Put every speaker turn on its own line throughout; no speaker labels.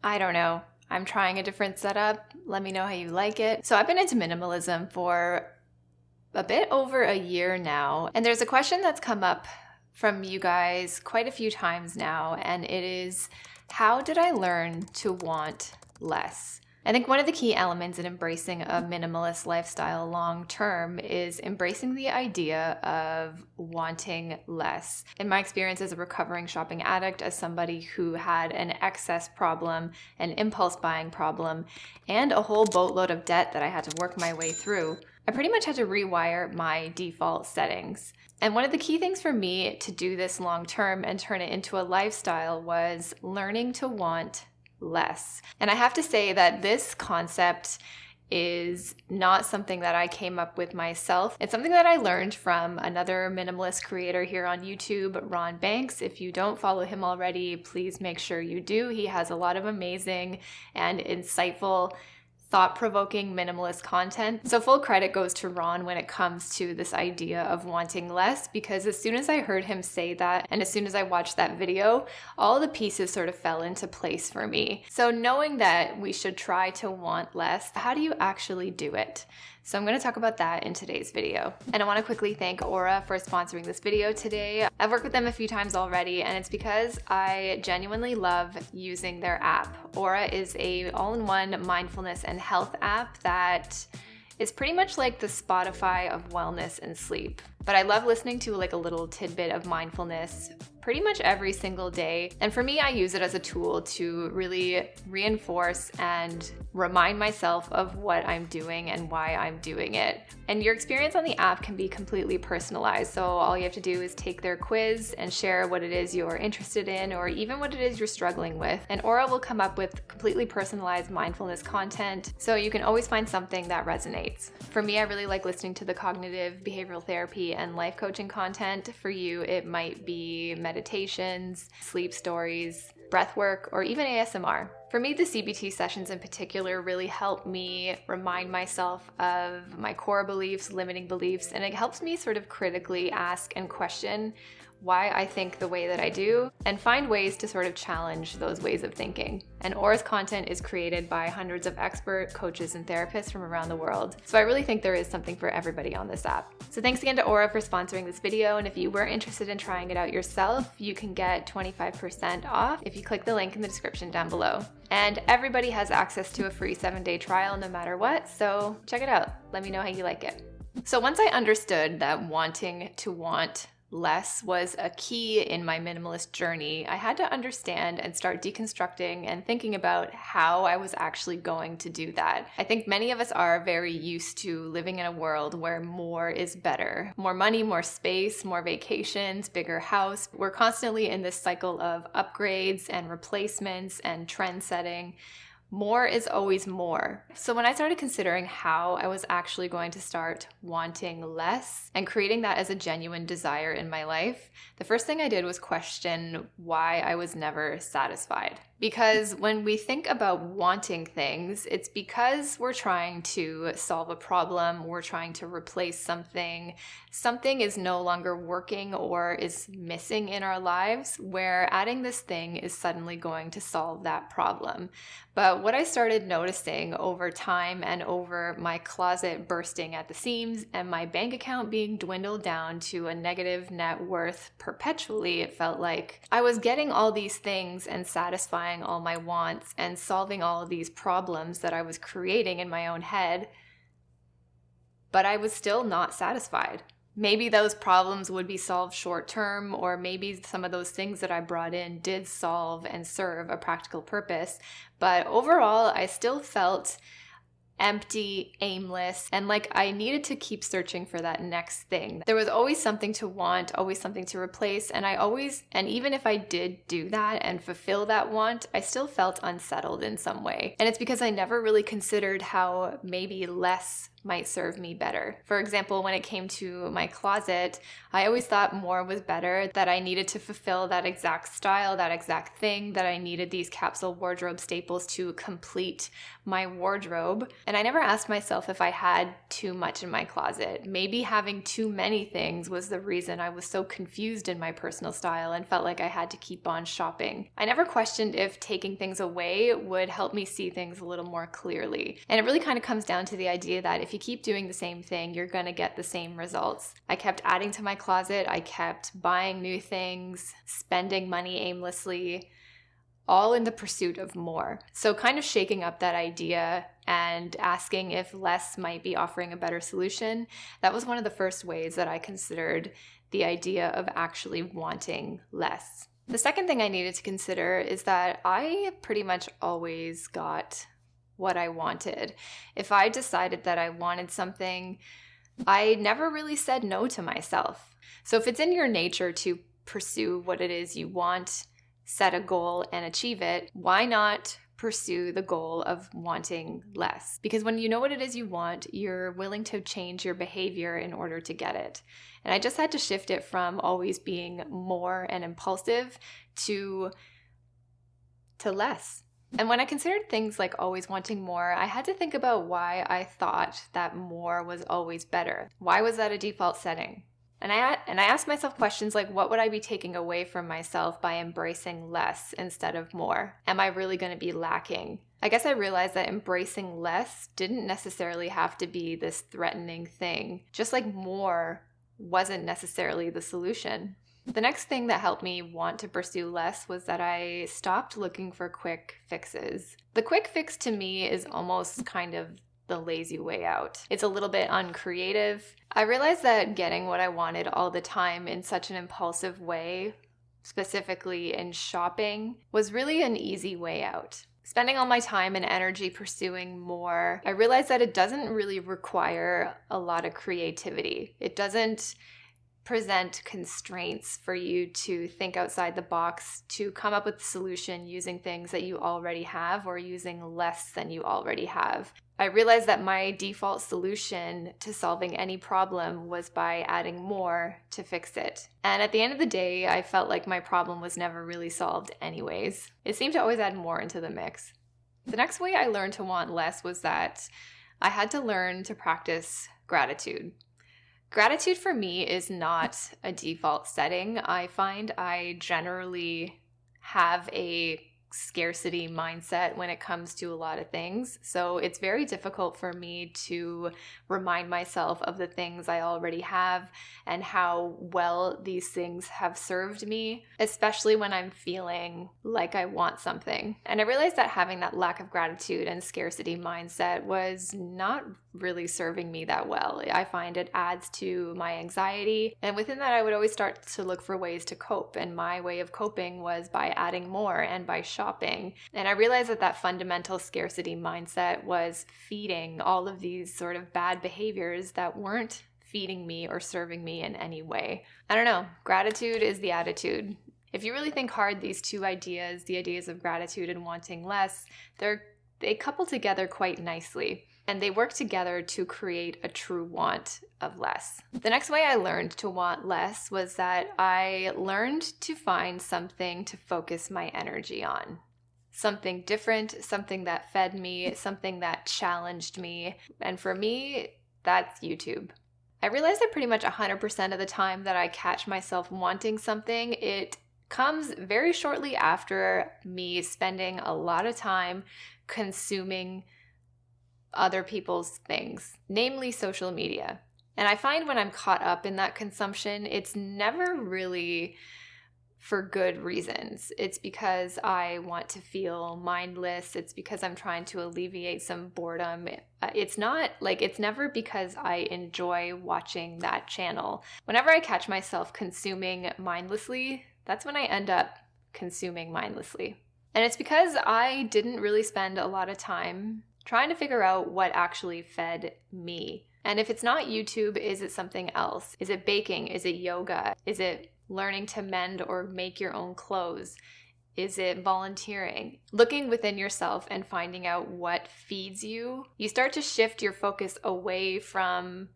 I don't know. I'm trying a different setup. Let me know how you like it. So I've been into minimalism for a bit over a year now. And there's a question that's come up from you guys quite a few times now. And it is, how did I learn to want less? I think one of the key elements in embracing a minimalist lifestyle long term is embracing the idea of wanting less. In my experience as a recovering shopping addict, as somebody who had an excess problem, an impulse buying problem, and a whole boatload of debt that I had to work my way through, I pretty much had to rewire my default settings. And one of the key things for me to do this long term and turn it into a lifestyle was learning to want less. And I have to say that this concept is not something that I came up with myself. It's something that I learned from another minimalist creator here on YouTube, Ron Banks. If you don't follow him already, please make sure you do. He has a lot of amazing and insightful, thought-provoking minimalist content. So full credit goes to Ron when it comes to this idea of wanting less, because as soon as I heard him say that, and as soon as I watched that video, all the pieces sort of fell into place for me. So knowing that we should try to want less, how do you actually do it? So I'm going to talk about that in today's video. And I want to quickly thank Aura for sponsoring this video today. I've worked with them a few times already, and it's because I genuinely love using their app. Aura is a all-in-one mindfulness and health app that is pretty much like the Spotify of wellness and sleep. But I love listening to like a little tidbit of mindfulness pretty much every single day. And for me, I use it as a tool to really reinforce and remind myself of what I'm doing and why I'm doing it. And your experience on the app can be completely personalized. So all you have to do is take their quiz and share what it is you're interested in, or even what it is you're struggling with. And Aura will come up with completely personalized mindfulness content, so you can always find something that resonates. For me, I really like listening to the cognitive behavioral therapy and life coaching content. For you, it might be meditations, sleep stories, breath work, or even ASMR. For me, the CBT sessions in particular really help me remind myself of my core beliefs, limiting beliefs, and it helps me sort of critically ask and question why I think the way that I do, and find ways to sort of challenge those ways of thinking. And Aura's content is created by hundreds of expert coaches and therapists from around the world. So I really think there is something for everybody on this app. So thanks again to Aura for sponsoring this video. And if you were interested in trying it out yourself, you can get 25% off if you click the link in the description down below. And everybody has access to a free 7-day trial no matter what. So check it out. Let me know how you like it. So once I understood that wanting to want less was a key in my minimalist journey, I had to understand and start deconstructing and thinking about how I was actually going to do that. I think many of us are very used to living in a world where more is better. More money, more space, more vacations, bigger house. We're constantly in this cycle of upgrades and replacements and trend setting. More is always more. So when I started considering how I was actually going to start wanting less and creating that as a genuine desire in my life, the first thing I did was question why I was never satisfied. Because when we think about wanting things, it's because we're trying to solve a problem, we're trying to replace something is no longer working or is missing in our lives, where adding this thing is suddenly going to solve that problem. But what I started noticing over time and over my closet bursting at the seams and my bank account being dwindled down to a negative net worth perpetually, it felt like I was getting all these things and satisfying all my wants and solving all of these problems that I was creating in my own head, but I was still not satisfied. Maybe those problems would be solved short term, or maybe some of those things that I brought in did solve and serve a practical purpose. But overall, I still felt empty, aimless, and like I needed to keep searching for that next thing. There was always something to want, always something to replace, and even if I did do that and fulfill that want, I still felt unsettled in some way. And it's because I never really considered how maybe less might serve me better. For example, when it came to my closet, I always thought more was better, that I needed to fulfill that exact style, that exact thing, that I needed these capsule wardrobe staples to complete my wardrobe. And I never asked myself if I had too much in my closet. Maybe having too many things was the reason I was so confused in my personal style and felt like I had to keep on shopping. I never questioned if taking things away would help me see things a little more clearly. And it really kind of comes down to the idea that if you keep doing the same thing, you're going to get the same results. I kept adding to my closet. I kept buying new things, spending money aimlessly, all in the pursuit of more. So kind of shaking up that idea and asking if less might be offering a better solution, that was one of the first ways that I considered the idea of actually wanting less. The second thing I needed to consider is that I pretty much always got what I wanted. If I decided that I wanted something, I never really said no to myself. So if it's in your nature to pursue what it is you want, set a goal and achieve it, why not pursue the goal of wanting less? Because when you know what it is you want, you're willing to change your behavior in order to get it. And I just had to shift it from always being more and impulsive to less. And when I considered things like always wanting more, I had to think about why I thought that more was always better. Why was that a default setting? And I asked myself questions like, what would I be taking away from myself by embracing less instead of more? Am I really going to be lacking? I guess I realized that embracing less didn't necessarily have to be this threatening thing, just like more wasn't necessarily the solution. The next thing that helped me want to pursue less was that I stopped looking for quick fixes. The quick fix to me is almost kind of the lazy way out. It's a little bit uncreative. I realized that getting what I wanted all the time in such an impulsive way, specifically in shopping, was really an easy way out. Spending all my time and energy pursuing more, I realized that it doesn't really require a lot of creativity. It doesn't present constraints for you to think outside the box, to come up with a solution using things that you already have or using less than you already have. I realized that my default solution to solving any problem was by adding more to fix it. And at the end of the day, I felt like my problem was never really solved anyways. It seemed to always add more into the mix. The next way I learned to want less was that I had to learn to practice gratitude. Gratitude for me is not a default setting. I find I generally have a scarcity mindset when it comes to a lot of things. So it's very difficult for me to remind myself of the things I already have and how well these things have served me, especially when I'm feeling like I want something. And I realized that having that lack of gratitude and scarcity mindset was not really serving me that well. I find it adds to my anxiety. And within that, I would always start to look for ways to cope. And my way of coping was by adding more and by shopping. And I realized that that fundamental scarcity mindset was feeding all of these sort of bad behaviors that weren't feeding me or serving me in any way. I don't know. Gratitude is the attitude. If you really think hard, these two ideas, the ideas of gratitude and wanting less, they couple together quite nicely. And they work together to create a true want of less. The next way I learned to want less was that I learned to find something to focus my energy on. Something different, something that fed me, something that challenged me. And for me, that's YouTube. I realized that pretty much 100% of the time that I catch myself wanting something, it comes very shortly after me spending a lot of time consuming other people's things, namely social media. And I find when I'm caught up in that consumption, it's never really for good reasons. It's because I want to feel mindless. It's because I'm trying to alleviate some boredom. It's never because I enjoy watching that channel. Whenever I catch myself consuming mindlessly, that's when I end up consuming mindlessly. And it's because I didn't really spend a lot of time trying to figure out what actually fed me. And if it's not YouTube, is it something else? Is it baking? Is it yoga? Is it learning to mend or make your own clothes? Is it volunteering? Looking within yourself and finding out what feeds you, you start to shift your focus away from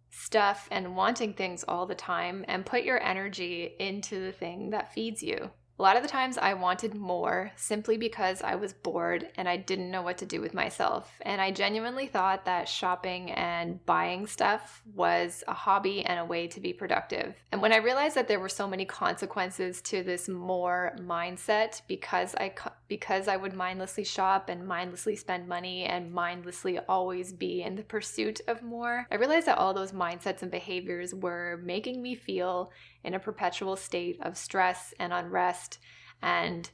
stuff and wanting things all the time and put your energy into the thing that feeds you. A lot of the times I wanted more simply because I was bored and I didn't know what to do with myself. And I genuinely thought that shopping and buying stuff was a hobby and a way to be productive. And when I realized that there were so many consequences to this more mindset because I would mindlessly shop and mindlessly spend money and mindlessly always be in the pursuit of more, I realized that all those mindsets and behaviors were making me feel in a perpetual state of stress and unrest and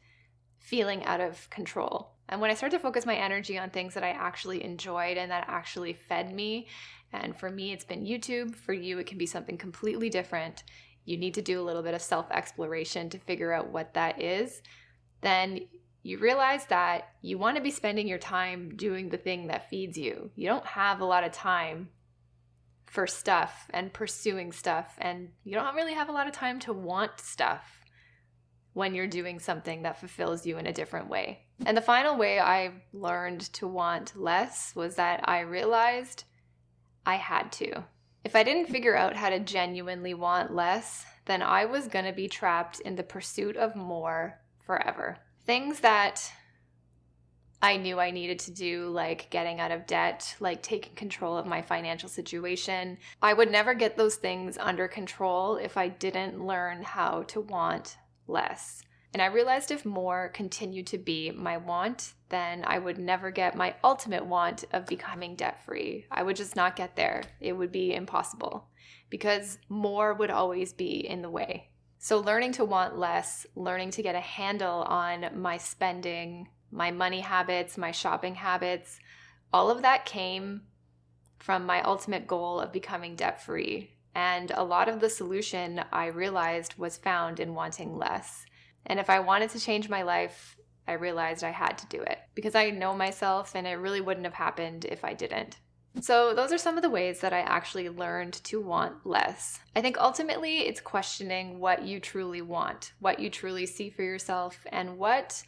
feeling out of control. And when I started to focus my energy on things that I actually enjoyed and that actually fed me, and for me it's been YouTube, for you it can be something completely different, you need to do a little bit of self-exploration to figure out what that is, then you realize that you want to be spending your time doing the thing that feeds you. You don't have a lot of time for stuff and pursuing stuff, and you don't really have a lot of time to want stuff when you're doing something that fulfills you in a different way. And the final way I learned to want less was that I realized I had to. If I didn't figure out how to genuinely want less, then I was going to be trapped in the pursuit of more forever. Things that I knew I needed to do, like getting out of debt, like taking control of my financial situation. I would never get those things under control if I didn't learn how to want less. And I realized if more continued to be my want, then I would never get my ultimate want of becoming debt-free. I would just not get there. It would be impossible because more would always be in the way. So learning to want less, learning to get a handle on my spending, my money habits, my shopping habits, all of that came from my ultimate goal of becoming debt-free. And a lot of the solution I realized was found in wanting less. And if I wanted to change my life, I realized I had to do it because I know myself and it really wouldn't have happened if I didn't. So those are some of the ways that I actually learned to want less. I think ultimately it's questioning what you truly want, what you truly see for yourself, and what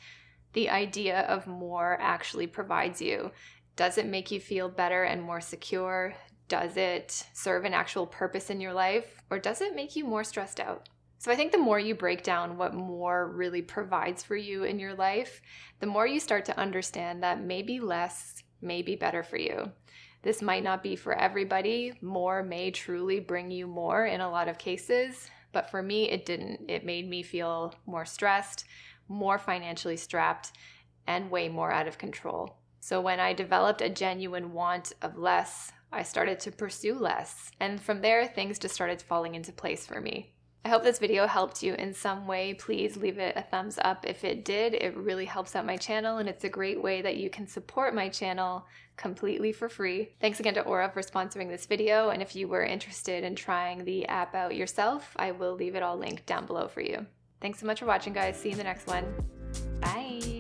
the idea of more actually provides you. Does it make you feel better and more secure? Does it serve an actual purpose in your life? Or does it make you more stressed out? So I think the more you break down what more really provides for you in your life, the more you start to understand that maybe less may be better for you. This might not be for everybody. More may truly bring you more in a lot of cases, but for me, it didn't. It made me feel more stressed, more financially strapped, and way more out of control. So when I developed a genuine want of less, I started to pursue less. And from there, things just started falling into place for me. I hope this video helped you in some way. Please leave it a thumbs up if it did. It really helps out my channel, and it's a great way that you can support my channel completely for free. Thanks again to Aura for sponsoring this video, and if you were interested in trying the app out yourself, I will leave it all linked down below for you. Thanks so much for watching, guys. See you in the next one. Bye!